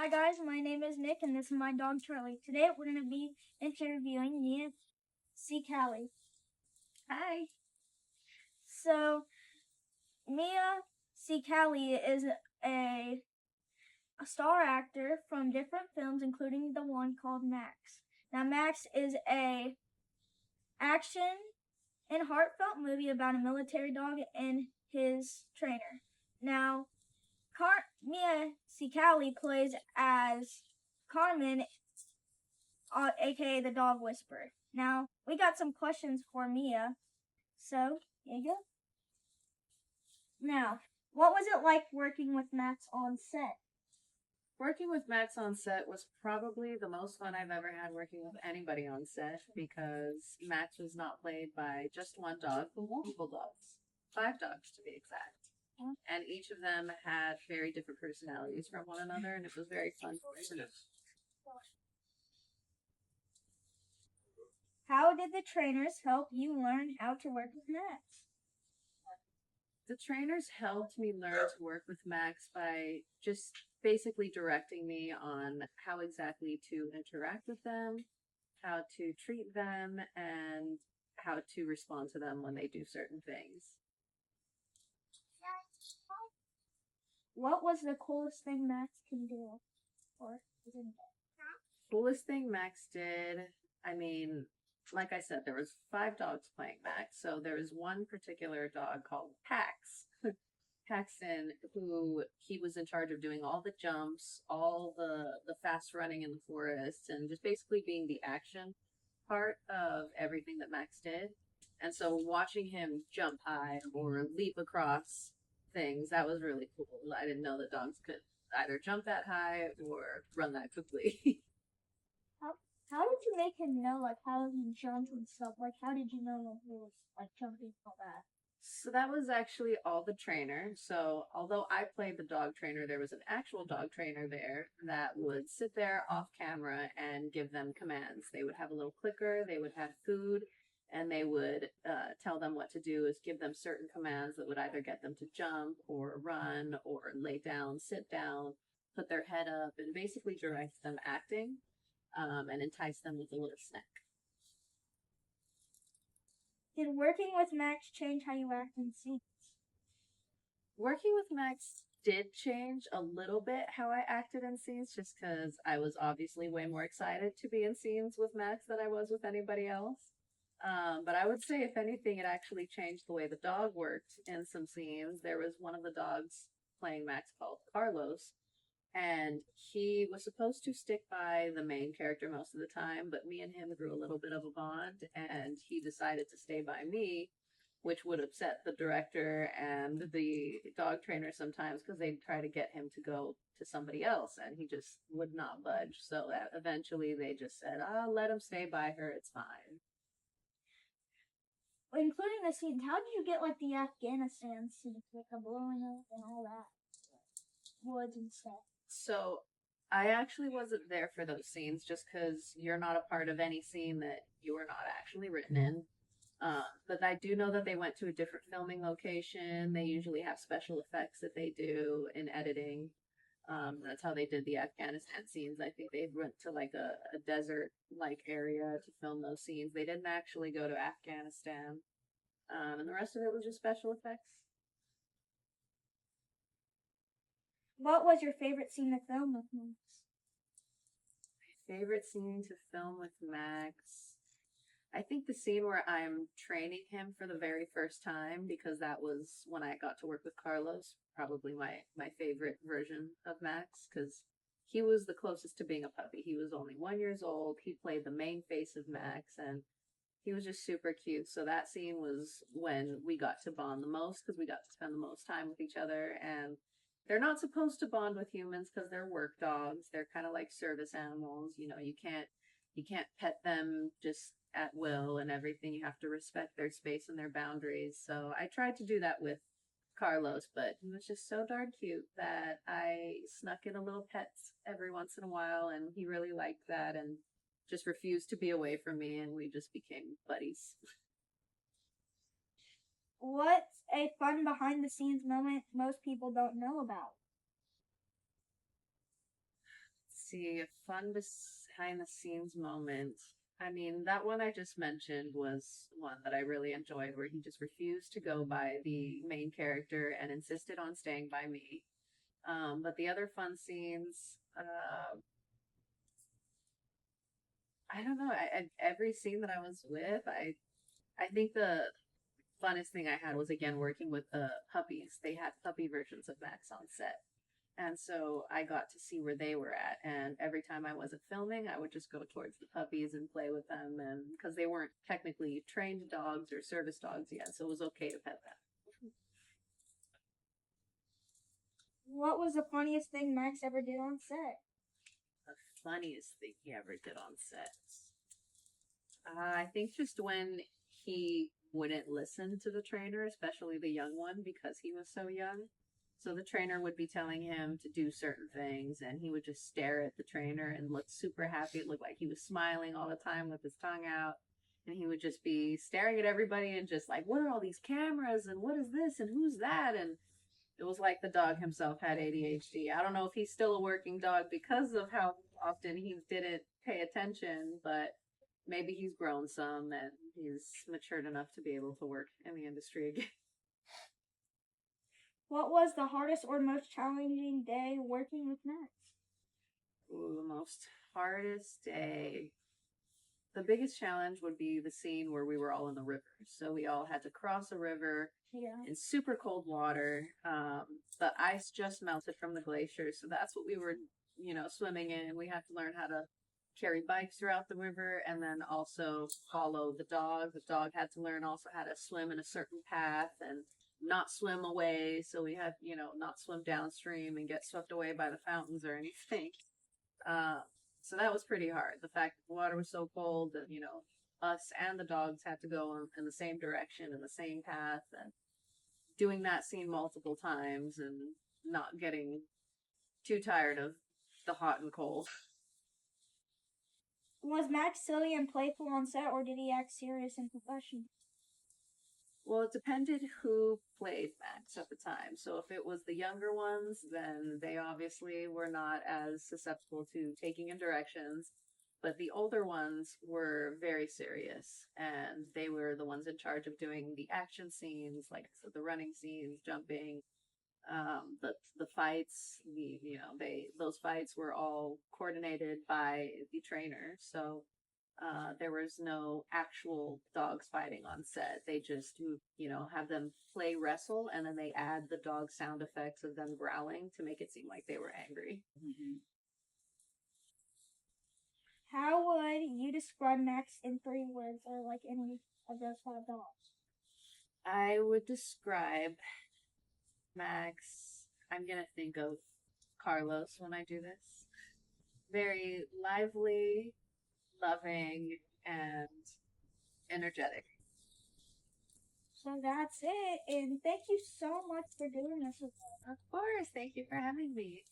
Hi guys, my name is Nick and this is my dog Charlie. Today we're going to be interviewing Mia Xitlali. Hi. So, Mia Xitlali is a, a star actor from different films including the one called Max. Now Max is a action and heartfelt movie about a military dog and his trainer. Now, Mia Xitlali plays as Carmen, aka the dog whisperer. Now, we got some questions for Mia. So, here you go. Now, what was it like working with Max on set? Working with Max on set was probably the most fun I've ever had working with anybody on set because Max was not played by just one dog, but multiple dogs. 5 dogs to be exact. And each of them had very different personalities from one another, and it was very fun to listen to. How did the trainers help you learn how to work with Max? The trainers helped me learn to work with Max by just basically directing me on how exactly to interact with them, how to treat them, and how to respond to them when they do certain things. What was the coolest thing Max can do? Or isn't it? Coolest thing Max did, I mean, like I said, there was 5 dogs playing Max. So there was one particular dog called Pax, Paxton, who he was in charge of doing all the jumps, all the fast running in the forest, and just basically being the action part of everything that Max did. And so watching him jump high or leap across things, that was really cool. I didn't know that dogs could either jump that high or run that quickly. How did you make him know, like, how he jumped and stuff? Like, how did you know when he was, like, jumping all that? So that was actually all the trainer. So although I played the dog trainer, there was an actual dog trainer there that would sit there off camera and give them commands. They would have a little clicker, they would have food, and they would tell them what to do is give them certain commands that would either get them to jump or run or lay down, sit down, put their head up, and basically direct them acting and entice them with a little snack. Did working with Max change how you act in scenes? Working with Max did change a little bit how I acted in scenes just because I was obviously way more excited to be in scenes with Max than I was with anybody else. But I would say, if anything, it actually changed the way the dog worked in some scenes. There was one of the dogs playing Max called Carlos, and he was supposed to stick by the main character most of the time, but me and him grew a little bit of a bond, and he decided to stay by me, which would upset the director and the dog trainer sometimes because they'd try to get him to go to somebody else, and he just would not budge. So eventually they just said, "Oh, let him stay by her, it's fine." Including the scenes, how did you get, like, the Afghanistan scenes with the blowing up and all that? Woods and stuff. So I actually wasn't there for those scenes just because you're not a part of any scene that you are not actually written in. But I do know that they went to a different filming location. They usually have special effects that they do in editing. That's how they did the Afghanistan scenes. I think they went to like a desert like area to film those scenes. They didn't actually go to Afghanistan. And the rest of it was just special effects. What was your favorite scene to film with Max? My favorite scene to film with Max, I think the scene where I'm training him for the very first time, because that was when I got to work with Carlos, probably my favorite version of Max, because he was the closest to being a puppy. He was only 1 year old. He played the main face of Max, and he was just super cute. So that scene was when we got to bond the most because we got to spend the most time with each other. And they're not supposed to bond with humans because they're work dogs. They're kind of like service animals. You know, you can't pet them just at will and everything. You have to respect their space and their boundaries. So I tried to do that with Carlos, but he was just so darn cute that I snuck in a little pets every once in a while, and he really liked that and just refused to be away from me, and we just became buddies. What's a fun behind the scenes moment most people don't know about? see, a fun behind the scenes moment. I mean, that one I just mentioned was one that I really enjoyed, where he just refused to go by the main character and insisted on staying by me. But the other fun scenes, I don't know. Every scene that I was with, I think the funnest thing I had was again working with the puppies. They had puppy versions of Max on set. And so I got to see where they were at. And every time I wasn't filming, I would just go towards the puppies and play with them. And because they weren't technically trained dogs or service dogs yet, so it was okay to pet them. What was the funniest thing Max ever did on set? The funniest thing he ever did on set. I think just when he wouldn't listen to the trainer, especially the young one, because he was so young. So the trainer would be telling him to do certain things, and he would just stare at the trainer and look super happy. It looked like he was smiling all the time with his tongue out. And he would just be staring at everybody and just like, what are all these cameras? And what is this? And who's that? And it was like the dog himself had ADHD. I don't know if he's still a working dog because of how often he didn't pay attention, but maybe he's grown some and he's matured enough to be able to work in the industry again. What was the hardest or most challenging day working with Max? Ooh, the most hardest day. The biggest challenge would be the scene where we were all in the river. So we all had to cross a river in super cold water. The ice just melted from the glacier, so that's what we were, swimming in. We had to learn how to carry bikes throughout the river and then also follow the dog. The dog had to learn also how to swim in a certain path and not swim away. So we had, not swim downstream and get swept away by the fountains or anything. Uh, so that was pretty hard. The fact that the water was so cold that, us and the dogs had to go in the same direction, in the same path, and doing that scene multiple times and not getting too tired of the hot and cold. Was Max silly and playful on set, or did he act serious and professional? Well, it depended who played Max at the time. So if it was the younger ones, then they obviously were not as susceptible to taking in directions. But the older ones were very serious, and they were the ones in charge of doing the action scenes, like I said, the running scenes, jumping, the fights. Those fights were all coordinated by the trainer. So there was no actual dogs fighting on set. They just, have them play wrestle, and then they add the dog sound effects of them growling to make it seem like they were angry. Mm-hmm. How would you describe Max in 3 words, or like any of those 5 dogs? I would describe Max, I'm going to think of Carlos when I do this. Very lively, loving, and energetic. So that's it, and thank you so much for doing this with us. Of course. Thank you for having me.